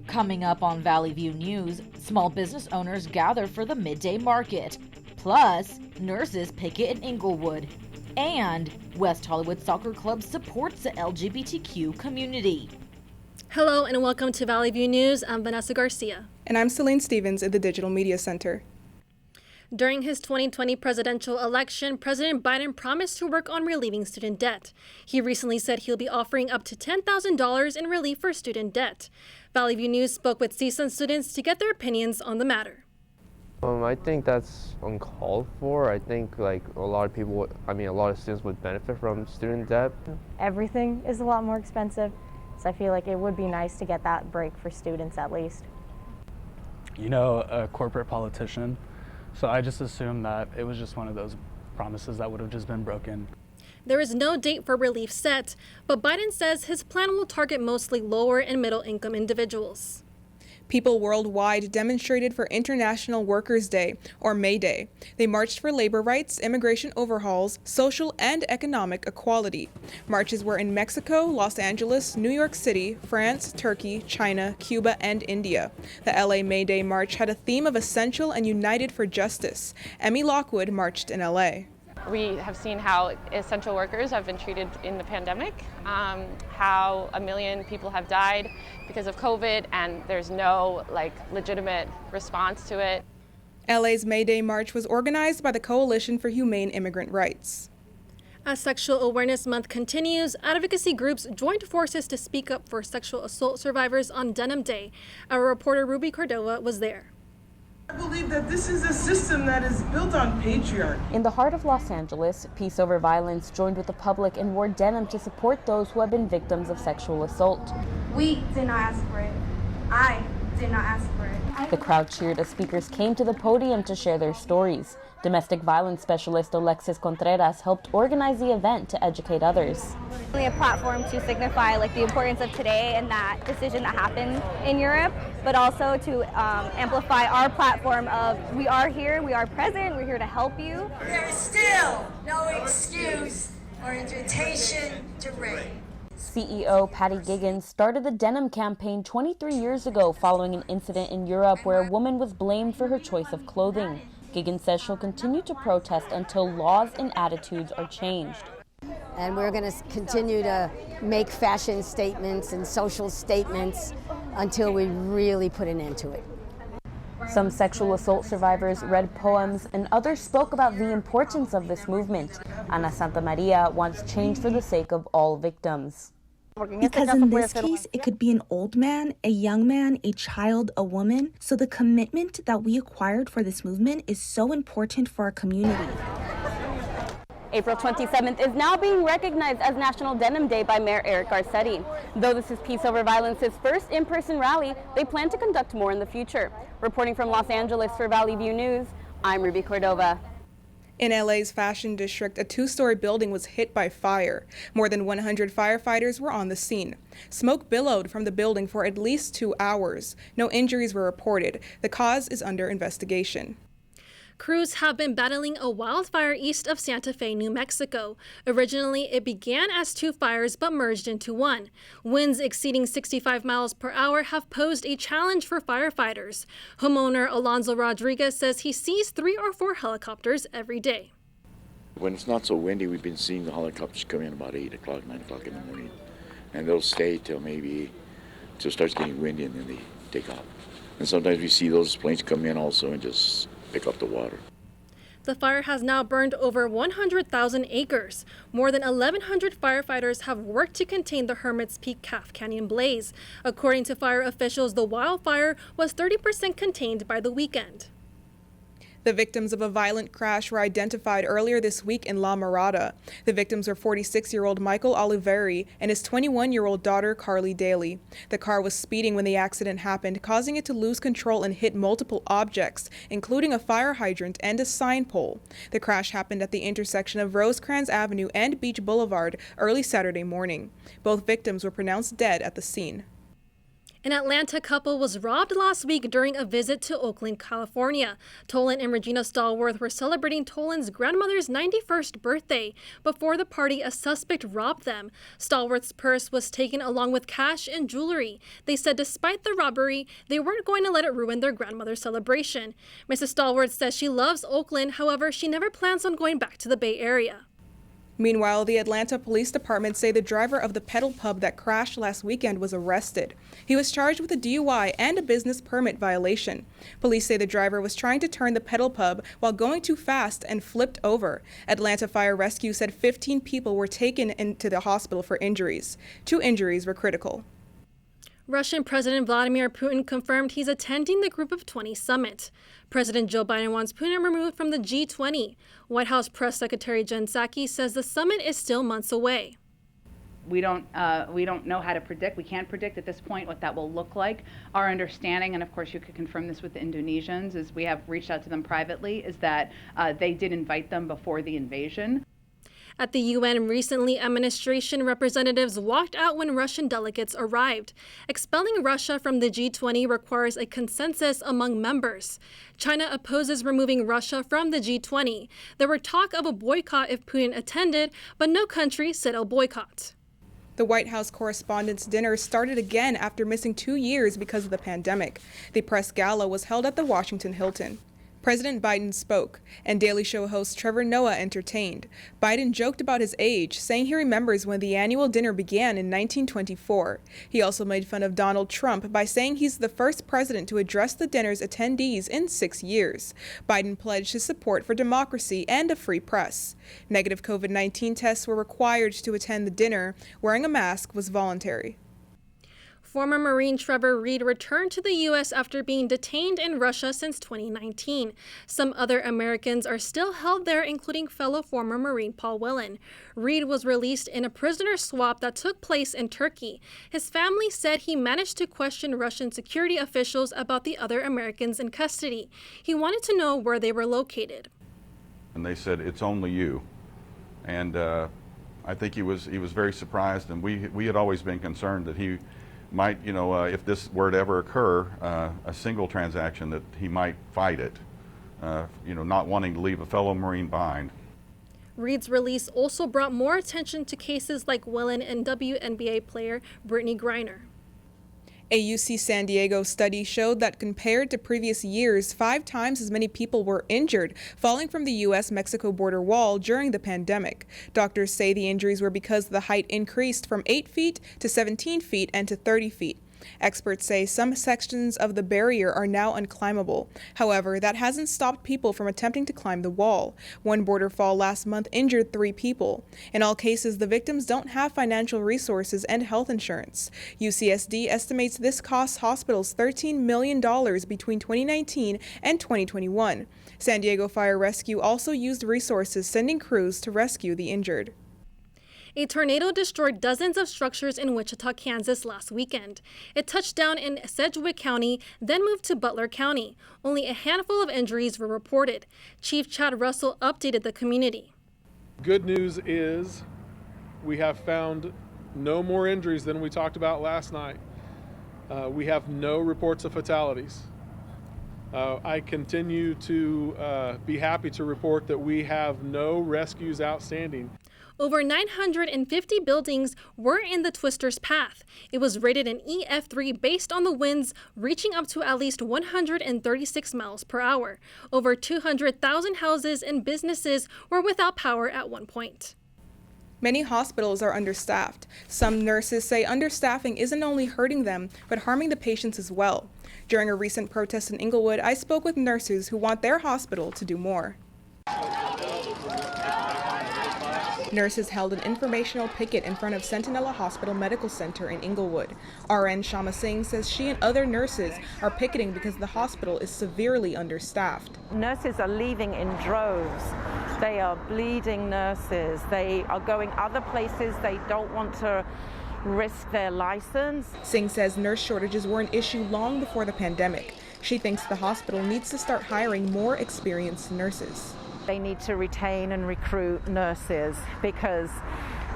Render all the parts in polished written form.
Coming up on Valley View News, small business owners gather for the midday market. Plus, nurses picket in Inglewood. And West Hollywood Soccer Club supports the LGBTQ community. Hello and welcome to Valley View News. I'm Vanessa Garcia. And I'm Celine-Stevens at the Digital Media Center. During his 2020 presidential election, President Biden promised to work on relieving student debt. He recently said he'll be offering up to $10,000 in relief for student debt. Valley View News spoke with CSUN students to get their opinions on the matter. I think that's uncalled for. I think a lot of students would benefit from student debt. Everything is a lot more expensive, so I feel like it would be nice to get that break for students at least. You know, a corporate politician. So I just assumed that it was just one of those promises that would have just been broken. There is no date for relief set, but Biden says his plan will target mostly lower and middle income individuals. People worldwide demonstrated for International Workers' Day, or May Day. They marched for labor rights, immigration overhauls, social and economic equality. Marches were in Mexico, Los Angeles, New York City, France, Turkey, China, Cuba, and India. The LA May Day march had a theme of essential and united for justice. Emmy Lockwood marched in LA. We have seen how essential workers have been treated in the pandemic, how 1 million people have died because of COVID, and there's no legitimate response to it. LA's May Day march was organized by the Coalition for Humane Immigrant Rights. As Sexual Awareness Month continues, advocacy groups joined forces to speak up for sexual assault survivors on Denim Day. Our reporter Ruby Cordova was there. I believe that this is a system that is built on patriarchy. In the heart of Los Angeles, Peace Over Violence joined with the public and wore denim to support those who have been victims of sexual assault. We did not ask for it. I did not ask for it. The crowd cheered as speakers came to the podium to share their stories. Domestic violence specialist ALEXIS Contreras helped organize the event to educate others. A platform to signify the importance of today and that decision that happened in Europe, but also to amplify our platform of we are here, we are present, we're here to help you. There is still no excuse or invitation to rape. CEO Patty Giggins started the denim campaign 23 years ago following an incident in Europe where a woman was blamed for her choice of clothing. Giggins says she'll continue to protest until laws and attitudes are changed. And we're going to continue to make fashion statements and social statements until we really put an end to it. Some sexual assault survivors read poems and others spoke about the importance of this movement. Ana Santa Maria wants change for the sake of all victims. Because in this case, it could be an old man, a young man, a child, a woman. So the commitment that we acquired for this movement is so important for our community. April 27th is now being recognized as National Denim Day by Mayor Eric Garcetti. Though this is Peace Over Violence's first in-person rally, they plan to conduct more in the future. Reporting from Los Angeles for Valley View News, I'm Ruby Cordova. In LA's Fashion District, a 2-story building was hit by fire. More than 100 firefighters were on the scene. Smoke billowed from the building for at least 2 hours. No injuries were reported. The cause is under investigation. Crews have been battling a wildfire east of Santa Fe, New Mexico. Originally, it began as 2 fires but merged into one. Winds exceeding 65 miles per hour have posed a challenge for firefighters. Homeowner Alonzo Rodriguez says he sees 3 or 4 helicopters every day. When it's not so windy, we've been seeing the helicopters come in about 8 o'clock, 9 o'clock in the morning. And they'll stay till it starts getting windy and then they take off. And sometimes we see those planes come in also and just pick up the water. The fire has now burned over 100,000 acres. More than 1,100 firefighters have worked to contain the Hermit's Peak Calf Canyon blaze. According to fire officials, the wildfire was 30% contained by the weekend. The victims of a violent crash were identified earlier this week in La Mirada. The victims were 46-year-old Michael Oliveri and his 21-year-old daughter, Carly Daly. The car was speeding when the accident happened, causing it to lose control and hit multiple objects, including a fire hydrant and a sign pole. The crash happened at the intersection of Rosecrans Avenue and Beach Boulevard early Saturday morning. Both victims were pronounced dead at the scene. An Atlanta couple was robbed last week during a visit to Oakland, California. Tolan and Regina Stallworth were celebrating Tolan's grandmother's 91st birthday. Before the party, a suspect robbed them. Stallworth's purse was taken along with cash and jewelry. They said despite the robbery, they weren't going to let it ruin their grandmother's celebration. Mrs. Stallworth says she loves Oakland, however, she never plans on going back to the Bay Area. Meanwhile, the Atlanta Police Department say the driver of the pedal pub that crashed last weekend was arrested. He was charged with a DUI and a business permit violation. Police say the driver was trying to turn the pedal pub while going too fast and flipped over. Atlanta Fire Rescue said 15 people were taken into the hospital for injuries. 2 injuries were critical. Russian President Vladimir Putin confirmed he's attending the Group of 20 summit. President Joe Biden wants Putin removed from the G20. White House Press Secretary Jen Psaki says the summit is still months away. We don't know how to predict. We can't predict at this point what that will look like. Our understanding, and of course you could confirm this with the Indonesians, is we have reached out to them privately, is that they did invite them before the invasion. At the UN recently, administration representatives walked out when Russian delegates arrived. Expelling Russia from the G20 requires a consensus among members. China opposes removing Russia from the G20. There were talk of a boycott if Putin attended, but no country said a boycott. The White House Correspondents' Dinner started again after missing 2 years because of the pandemic. The press gala was held at the Washington Hilton. President Biden spoke, and Daily Show host Trevor Noah entertained. Biden joked about his age, saying he remembers when the annual dinner began in 1924. He also made fun of Donald Trump by saying he's the first president to address the dinner's attendees in 6 years. Biden pledged his support for democracy and a free press. Negative COVID-19 tests were required to attend the dinner. Wearing a mask was voluntary. Former Marine Trevor Reed returned to the U.S. after being detained in Russia since 2019. Some other Americans are still held there, including fellow former Marine Paul Whelan. Reed was released in a prisoner swap that took place in Turkey. His family said he managed to question Russian security officials about the other Americans in custody. He wanted to know where they were located. And they said, "It's only you." And I think he was very surprised, and we had always been concerned that he might, if this were to ever occur, a single transaction, that he might fight it, not wanting to leave a fellow Marine behind. Reed's release also brought more attention to cases like Whelan and WNBA player Brittany Griner. A UC San Diego study showed that compared to previous years, 5 times as many people were injured falling from the U.S.-Mexico border wall during the pandemic. Doctors say the injuries were because the height increased from 8 feet to 17 feet and to 30 feet. Experts say some sections of the barrier are now unclimbable. However, that hasn't stopped people from attempting to climb the wall. One border fall last month injured 3 people. In all cases, the victims don't have financial resources and health insurance. UCSD estimates this costs hospitals $13 million between 2019 and 2021. San Diego Fire Rescue also used resources, sending crews to rescue the injured. A tornado destroyed dozens of structures in Wichita, Kansas last weekend. It touched down in Sedgwick County, then moved to Butler County. Only a handful of injuries were reported. Chief Chad Russell updated the community. Good news is we have found no more injuries than we talked about last night. We have no reports of fatalities. I continue to be happy to report that we have no rescues outstanding. Over 950 buildings were in the twister's path. It was rated an EF3 based on the winds reaching up to at least 136 miles per hour. Over 200,000 houses and businesses were without power at one point. Many hospitals are understaffed. Some nurses say understaffing isn't only hurting them, but harming the patients as well. During a recent protest in Inglewood, I spoke with nurses who want their hospital to do more. Nurses held an informational picket in front of Centinela Hospital Medical Center in Inglewood. RN SHAMMA SINGH says she and other nurses are picketing because the hospital is severely understaffed. Nurses are leaving in droves. They are bleeding nurses. They are going other places. They don't want to risk their license. Singh says nurse shortages were an issue long before the pandemic. She thinks the hospital needs to start hiring more experienced nurses. They need to retain and recruit nurses because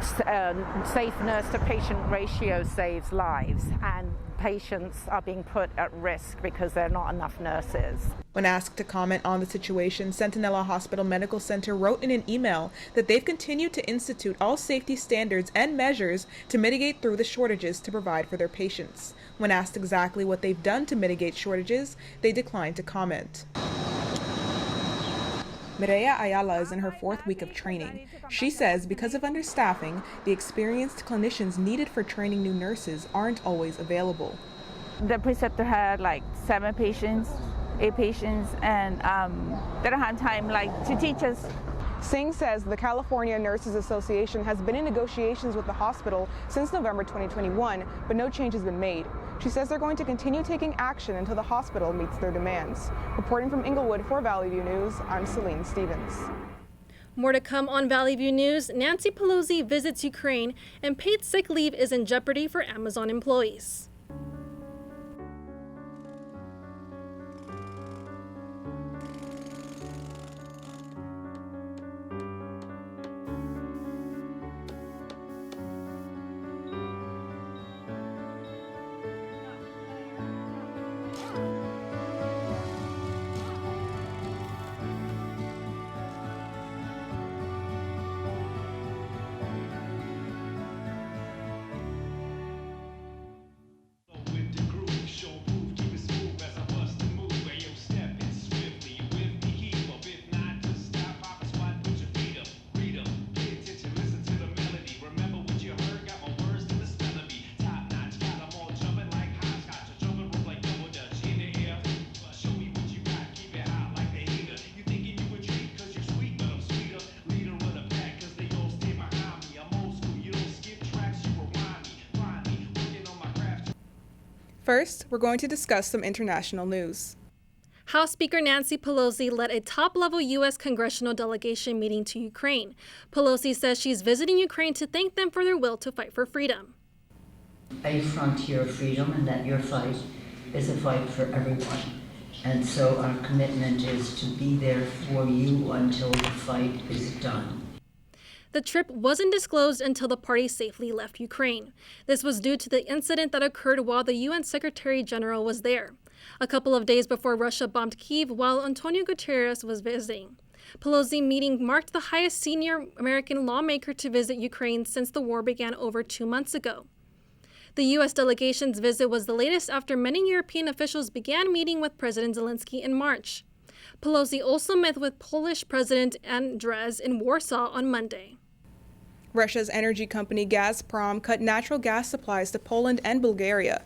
safe nurse to patient ratio saves lives, and patients are being put at risk because there are not enough nurses. When asked to comment on the situation, Centinela Hospital Medical Center wrote in an email that they've continued to institute all safety standards and measures to mitigate through the shortages to provide for their patients. When asked exactly what they've done to mitigate shortages, they declined to comment. Mireya Ayala is in her 4th week of training. She says because of understaffing, the experienced clinicians needed for training new nurses aren't always available. The preceptor had like 7 patients, 8 patients, and they don't have time to teach us. SINGH says the California Nurses Association has been in negotiations with the hospital since November 2021, but no change has been made. She says they're going to continue taking action until the hospital meets their demands. Reporting from Inglewood for Valley View News, I'm Salazar-Stevens. More to come on Valley View News. Nancy Pelosi visits Ukraine, and paid sick leave is in jeopardy for Amazon employees. First, we're going to discuss some international news. House Speaker Nancy Pelosi led a top-level U.S. congressional delegation meeting to Ukraine. Pelosi says she's visiting Ukraine to thank them for their will to fight for freedom. A frontier of freedom, and that your fight is a fight for everyone. And so our commitment is to be there for you until the fight is done. The trip wasn't disclosed until the party safely left Ukraine. This was due to the incident that occurred while the UN Secretary General was there, a couple of days before Russia bombed Kyiv while Antonio Guterres was visiting. Pelosi's meeting marked the highest senior American lawmaker to visit Ukraine since the war began over 2 months ago. The U.S. delegation's visit was the latest after many European officials began meeting with President Zelensky in March. Pelosi also met with Polish President Andrzej in Warsaw on Monday. Russia's energy company Gazprom cut natural gas supplies to Poland and Bulgaria.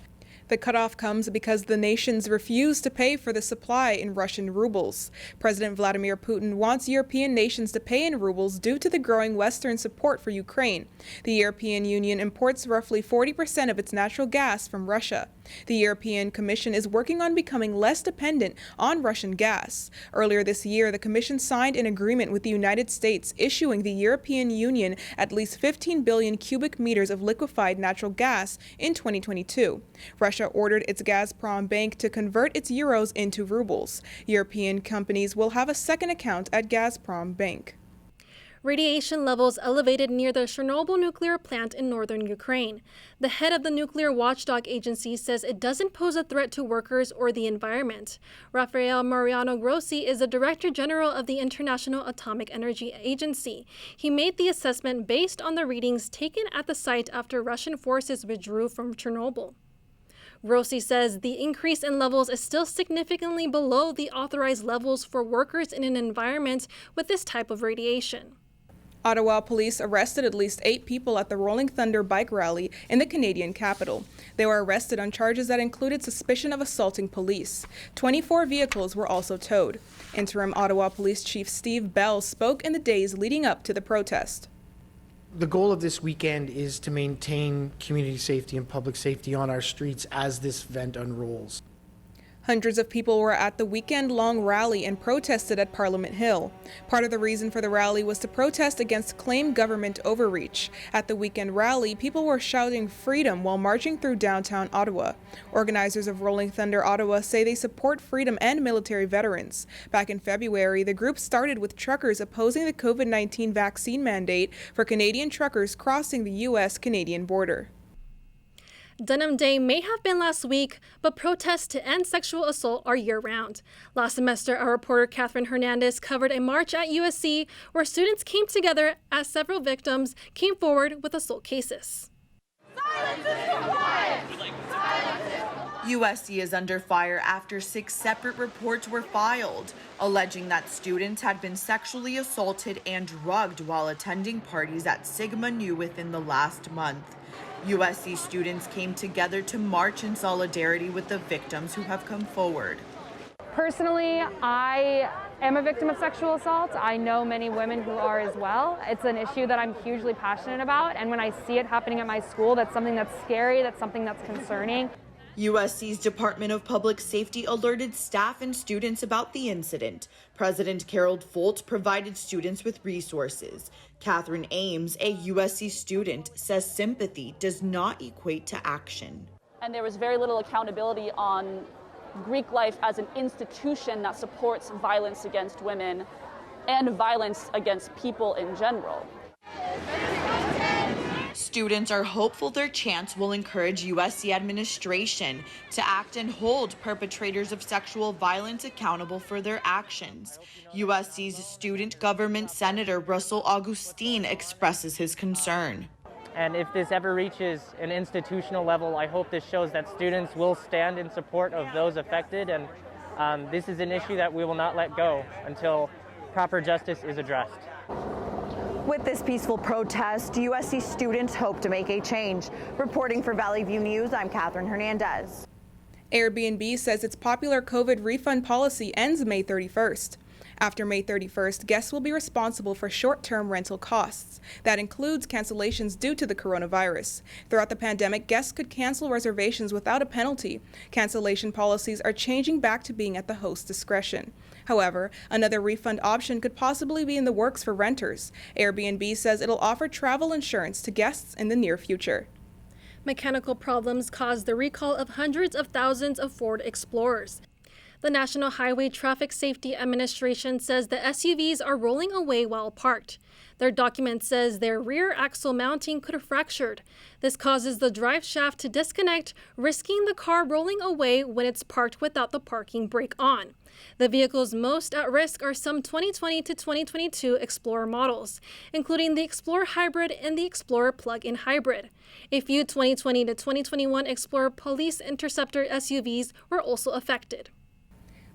The cutoff comes because the nations refuse to pay for the supply in Russian rubles. President Vladimir Putin wants European nations to pay in rubles due to the growing Western support for Ukraine. The European Union imports roughly 40% of its natural gas from Russia. The European Commission is working on becoming less dependent on Russian gas. Earlier this year, the Commission signed an agreement with the United States issuing the European Union at least 15 billion cubic meters of liquefied natural gas in 2022. Russia ordered its Gazprom bank to convert its euros into rubles. European companies will have a second account at Gazprom Bank. Radiation levels elevated near the Chernobyl nuclear plant in northern Ukraine. The head of the nuclear watchdog agency says it doesn't pose a threat to workers or the environment. Rafael Mariano Grossi is the Director General of the International Atomic Energy Agency. He made the assessment based on the readings taken at the site after Russian forces withdrew from Chernobyl. Grossi says the increase in levels is still significantly below the authorized levels for workers in an environment with this type of radiation. Ottawa police arrested at least 8 people at the Rolling Thunder bike rally in the Canadian capital. They were arrested on charges that included suspicion of assaulting police. 24 vehicles were also towed. Interim Ottawa Police Chief Steve Bell spoke in the days leading up to the protest. The goal of this weekend is to maintain community safety and public safety on our streets as this event unrolls. Hundreds of people were at the weekend-long rally and protested at Parliament Hill. Part of the reason for the rally was to protest against claimed government overreach. At the weekend rally, people were shouting freedom while marching through downtown Ottawa. Organizers of Rolling Thunder Ottawa say they support freedom and military veterans. Back in February, the group started with truckers opposing the COVID-19 vaccine mandate for Canadian truckers crossing the U.S.-Canadian border. Denim Day may have been last week, but protests to end sexual assault are year-round. Last semester, our reporter Catherine Hernandez covered a march at USC where students came together as several victims came forward with assault cases. USC is under fire after 6 separate reports were filed, alleging that students had been sexually assaulted and drugged while attending parties at Sigma Nu within the last month. USC students came together to march in solidarity with the victims who have come forward. Personally, I am a victim of sexual assault. I know many women who are as well. It's an issue that I'm hugely passionate about, and when I see it happening at my school, that's something that's scary, that's something that's concerning. USC's Department of Public Safety alerted staff and students about the incident. President Carol Folt provided students with resources. Catherine Ames, a USC student, says sympathy does not equate to action. And there was very little accountability on Greek life as an institution that supports violence against women and violence against people in general. Students are hopeful their chants will encourage USC administration to act and hold perpetrators of sexual violence accountable for their actions. USC's Student Government Senator Russell Augustine expresses his concern. And if this ever reaches an institutional level, I hope this shows that students will stand in support of those affected, and this is an issue that we will not let go until proper justice is addressed. With this peaceful protest, USC students hope to make a change. Reporting for Valley View News, I'm Catherine Hernandez. Airbnb says its popular COVID refund policy ends May 31st. After May 31st, guests will be responsible for short-term rental costs. That includes cancellations due to the coronavirus. Throughout the pandemic, guests could cancel reservations without a penalty. Cancellation policies are changing back to being at the host's discretion. However, another refund option could possibly be in the works for renters. Airbnb says it'll offer travel insurance to guests in the near future. Mechanical problems caused the recall of hundreds of thousands of Ford Explorers. The National Highway Traffic Safety Administration says the SUVs are rolling away while parked. Their document says their rear axle mounting could have fractured. This causes the drive shaft to disconnect, risking the car rolling away when it's parked without the parking brake on. The vehicles most at risk are some 2020 to 2022 Explorer models, including the Explorer Hybrid and the Explorer Plug-in Hybrid. A few 2020 to 2021 Explorer Police Interceptor SUVs were also affected.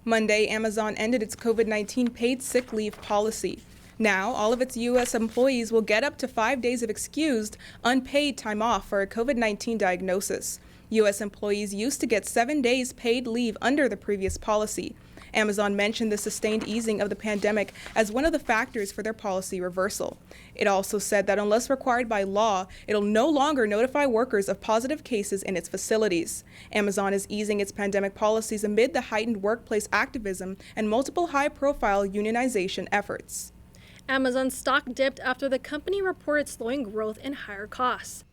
Monday, Amazon ended its COVID-19 paid sick leave policy. Now, all of its U.S. employees will get up to 5 days of excused, unpaid time off for a COVID-19 diagnosis. U.S. employees used to get 7 days paid leave under the previous policy. Amazon mentioned the sustained easing of the pandemic as one of the factors for their policy reversal. It also said that unless required by law, it'll no longer notify workers of positive cases in its facilities. Amazon is easing its pandemic policies amid the heightened workplace activism and multiple high-profile unionization efforts. Amazon's stock dipped after the company reported slowing growth and higher costs.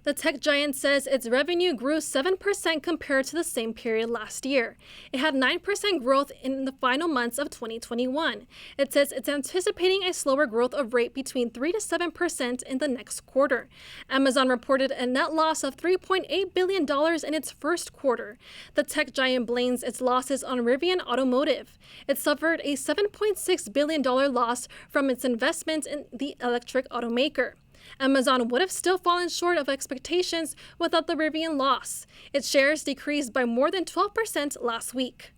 The tech giant says its revenue grew 7% compared to the same period last year. It had 9% growth in the final months of 2021. It says it's anticipating a slower growth of rate between 3 to 7% in the next quarter. Amazon reported a net loss of $3.8 billion in its first quarter. The tech giant blames its losses on Rivian Automotive. It suffered a $7.6 billion loss from its investment in the electric automaker. Amazon would have still fallen short of expectations without the Rivian loss. Its shares decreased by more than 12% last week.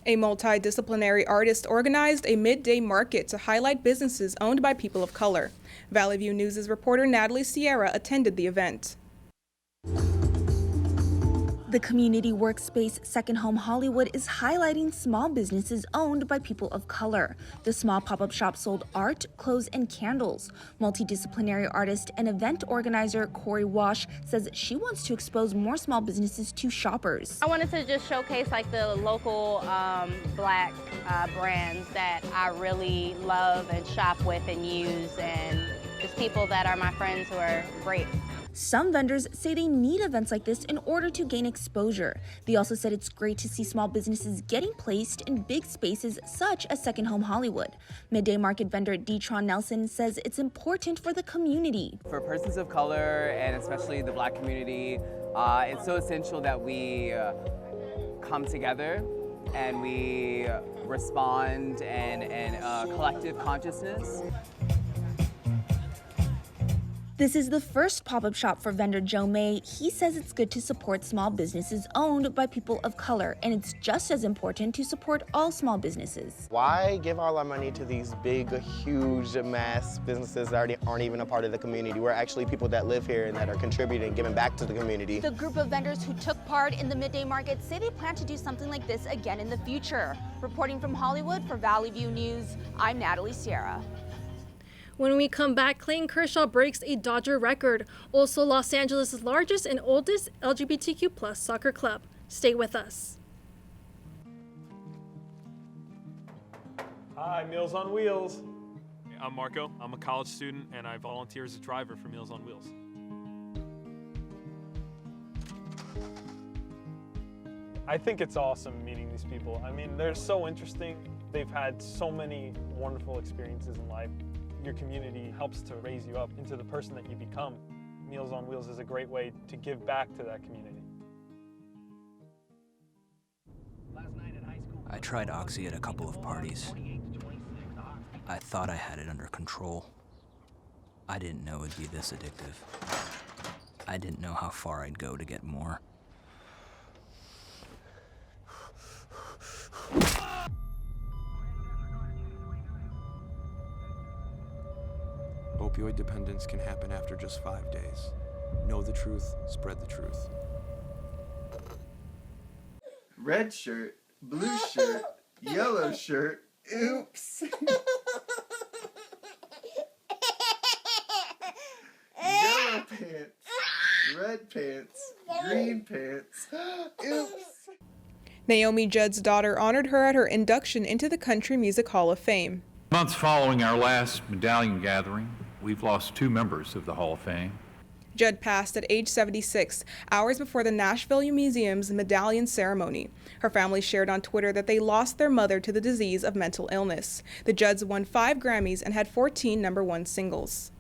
A multidisciplinary artist organized a midday market to highlight businesses owned by people of color. Valley View News' reporter Natalie Sierra attended the event. The community workspace Second Home Hollywood is highlighting small businesses owned by people of color. The small pop-up shop sold art, clothes, and candles. Multidisciplinary artist and event organizer Corey Wash says she wants to expose more small businesses to shoppers. I wanted to just showcase like the local black brands that I really love and shop with and use, and just people that are my friends who are great. Some vendors say they need events like this in order to gain exposure. They also said it's great to see small businesses getting placed in big spaces such as Second Home Hollywood. Midday market vendor DETRON Nelson says it's important for the community. For persons of color and especially the Black community, it's so essential that we come together and we respond and collective consciousness. This is the first pop-up shop for vendor Joe May. He says it's good to support small businesses owned by people of color, and it's just as important to support all small businesses. Why give all our money to these big, huge, mass businesses that aren't even a part of the community? We're actually people that live here and that are contributing, giving back to the community. The group of vendors who took part in the midday market say they plan to do something like this again in the future. Reporting from Hollywood for Valley View News, I'm Natalie Sierra. When we come back, Clayton Kershaw breaks a Dodger record, also Los Angeles' largest and oldest LGBTQ+ soccer club. Stay with us. Hi, Meals on Wheels. I'm Marco. I'm a college student and I volunteer as a driver for Meals on Wheels. I think it's awesome meeting these people. I mean, they're so interesting. They've had so many wonderful experiences in life. Your community helps to raise you up into the person that you become. Meals on Wheels is a great way to give back to that community. I tried Oxy at a couple of parties. I thought I had it under control. I didn't know it'd be this addictive. I didn't know how far I'd go to get more. Opioid dependence can happen after just 5 days. Know the truth, spread the truth. Red shirt, blue shirt, yellow shirt, oops. Yellow pants, red pants, green pants, oops. Naomi Judd's daughter honored her at her induction into the Country Music Hall of Fame. Months following our last medallion gathering, we've lost 2 members of the Hall of Fame. Judd passed at age 76, hours before the Nashville Museum's medallion ceremony. Her family shared on Twitter that they lost their mother to the disease of mental illness. The Judds won 5 Grammys and had 14 #1 singles.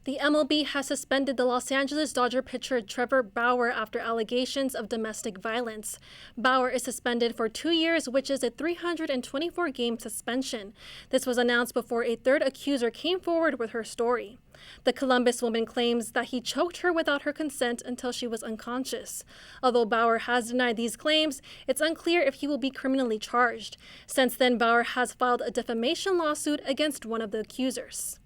The MLB has suspended the Los Angeles Dodger pitcher Trevor Bauer after allegations of domestic violence. Bauer is suspended for 2 years, which is a 324-game suspension. This was announced before a third accuser came forward with her story. The Columbus woman claims that he choked her without her consent until she was unconscious. Although Bauer has denied these claims, it's unclear if he will be criminally charged. Since then, Bauer has filed a defamation lawsuit against one of the accusers.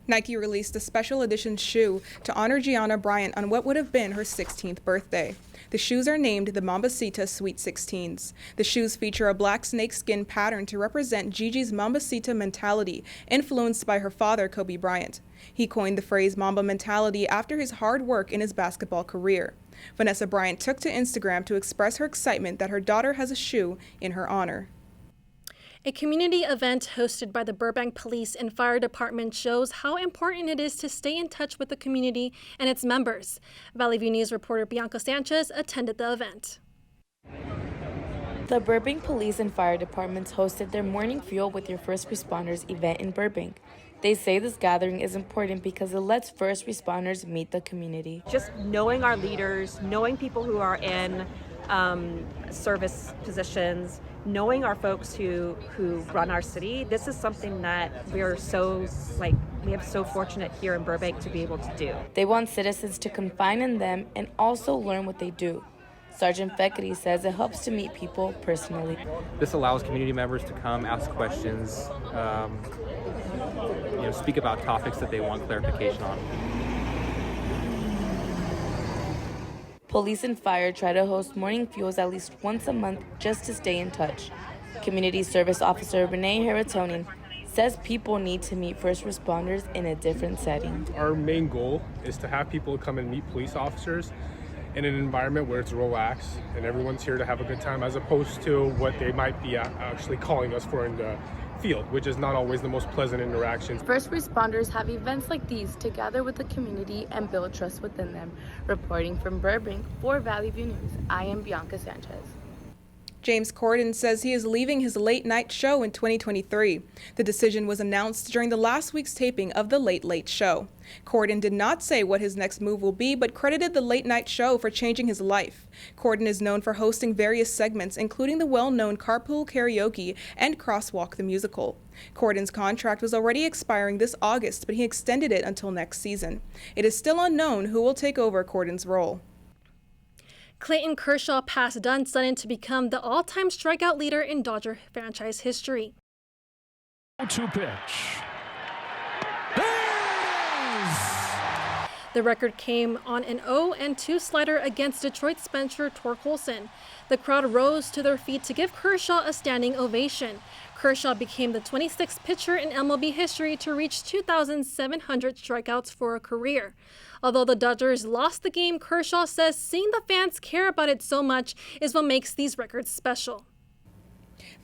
Nike released a special edition shoe to honor Gianna Bryant on what would have been her 16th birthday. The shoes are named the Mambacita Sweet 16s. The shoes feature a black snakeskin pattern to represent Gigi's Mambacita mentality, influenced by her father, Kobe Bryant. He coined the phrase Mamba mentality after his hard work in his basketball career. Vanessa Bryant took to Instagram to express her excitement that her daughter has a shoe in her honor. A community event hosted by the Burbank Police and Fire Department shows how important it is to stay in touch with the community and its members. Valley View News reporter Bianca Sanchez attended the event. The Burbank Police and Fire Departments hosted their Morning Fuel with Your First Responders event in Burbank. They say this gathering is important because it lets first responders meet the community. Just knowing our leaders, knowing people who are in service positions, knowing our folks who run our city, this is something that we have so fortunate here in Burbank to be able to do. They want citizens to confide in them and also learn what they do. Sergeant Feckery says it helps to meet people personally. This allows community members to come, ask questions, speak about topics that they want clarification on. Police and fire try to host morning fuels at least once a month just to stay in touch. Community Service Officer Renee Haritonin says people need to meet first responders in a different setting. Our main goal is to have people come and meet police officers in an environment where it's relaxed and everyone's here to have a good time, as opposed to what they might be actually calling us for in the field, which is not always the most pleasant interactions. First responders have events like these to gather with the community and build trust within them. Reporting from Burbank for Valley View News, I am Bianca Sanchez. James Corden says he is leaving his late night show in 2023. The decision was announced during the last week's taping of The Late Late Show. Corden did not say what his next move will be, but credited the late night show for changing his life. Corden is known for hosting various segments, including the well-known Carpool Karaoke and Crosswalk the Musical. Corden's contract was already expiring this August, but he extended it until next season. It is still unknown who will take over Corden's role. Clayton Kershaw passed Dunn Sutton to become the all-time strikeout leader in Dodger franchise history. 2 pitch. The record came on an 0-2 slider against Detroit's Spencer Torkelson. The crowd rose to their feet to give Kershaw a standing ovation. Kershaw became the 26th pitcher in MLB history to reach 2,700 strikeouts for a career. Although the Dodgers lost the game, Kershaw says seeing the fans care about it so much is what makes these records special.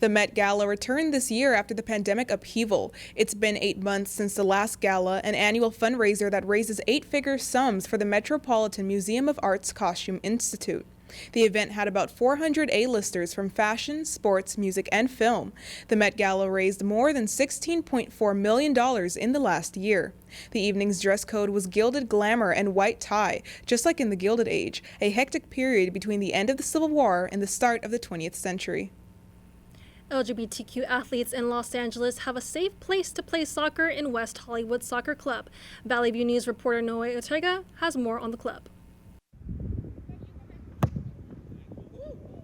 The Met Gala returned this year after the pandemic upheaval. It's been 8 months since the last gala, an annual fundraiser that raises 8-figure sums for the Metropolitan Museum of Art's Costume Institute. The event had about 400 A-listers from fashion, sports, music, and film. The Met Gala raised more than $16.4 million in the last year. The evening's dress code was gilded glamour and white tie, just like in the Gilded Age, a hectic period between the end of the Civil War and the start of the 20th century. LGBTQ athletes in Los Angeles have a safe place to play soccer in West Hollywood Soccer Club. Valley View News reporter Noe Ortega has more on the club.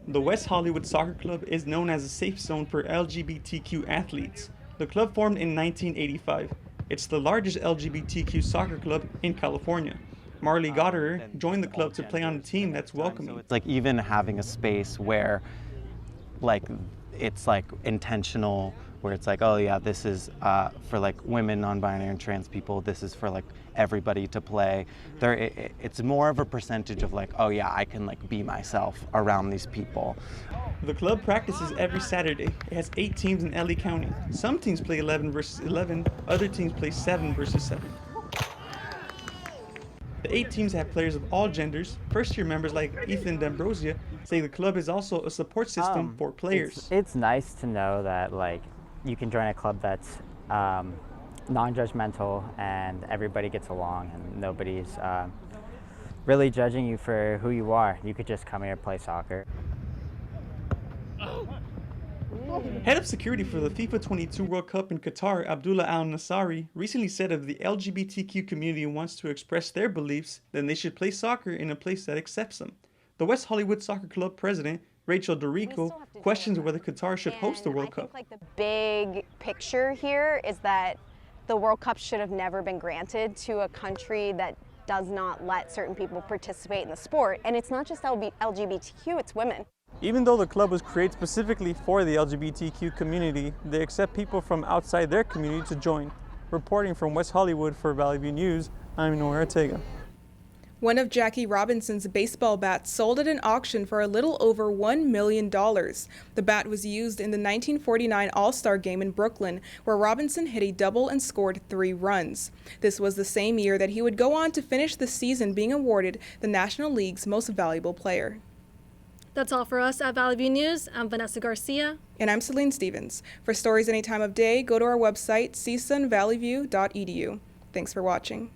The West Hollywood Soccer Club is known as a safe zone for LGBTQ athletes. The club formed in 1985. It's the largest LGBTQ soccer club in California. Marley Goddard joined the club to play on a team that's welcoming. It's like even having a space where it's like intentional, where it's like, oh yeah, this is for like women, non-binary, and trans people. This is for like everybody to play. It's more of a percentage of like, oh yeah, I can like be myself around these people. The club practices every Saturday. It has 8 teams in LA County. Some teams play 11 versus 11, other teams play 7 versus 7. The 8 teams have players of all genders. First-year members like Ethan D'Ambrosia say the club is also a support system for players. It's nice to know that like you can join a club that's non-judgmental and everybody gets along and nobody's really judging you for who you are. You could just come here and play soccer. Head of security for the FIFA 22 World Cup in Qatar, Abdullah Al-Nassari, recently said if the LGBTQ community wants to express their beliefs, then they should play soccer in a place that accepts them. The West Hollywood Soccer Club president, Rachel Dorico, questions whether Qatar should host the World Cup. I think like the big picture here is that the World Cup should have never been granted to a country that does not let certain people participate in the sport. And it's not just LGBTQ, it's women. Even though the club was created specifically for the LGBTQ community, they accept people from outside their community to join. Reporting from West Hollywood for Valley View News, I'm Noah Ortega. One of Jackie Robinson's baseball bats sold at an auction for a little over $1 million. The bat was used in the 1949 All-Star Game in Brooklyn, where Robinson hit a double and scored 3 runs. This was the same year that he would go on to finish the season being awarded the National League's Most Valuable Player. That's all for us at Valley View News. I'm Vanessa Garcia. And I'm Celine Stevens. For stories any time of day, go to our website, csunvalleyview.edu. Thanks for watching.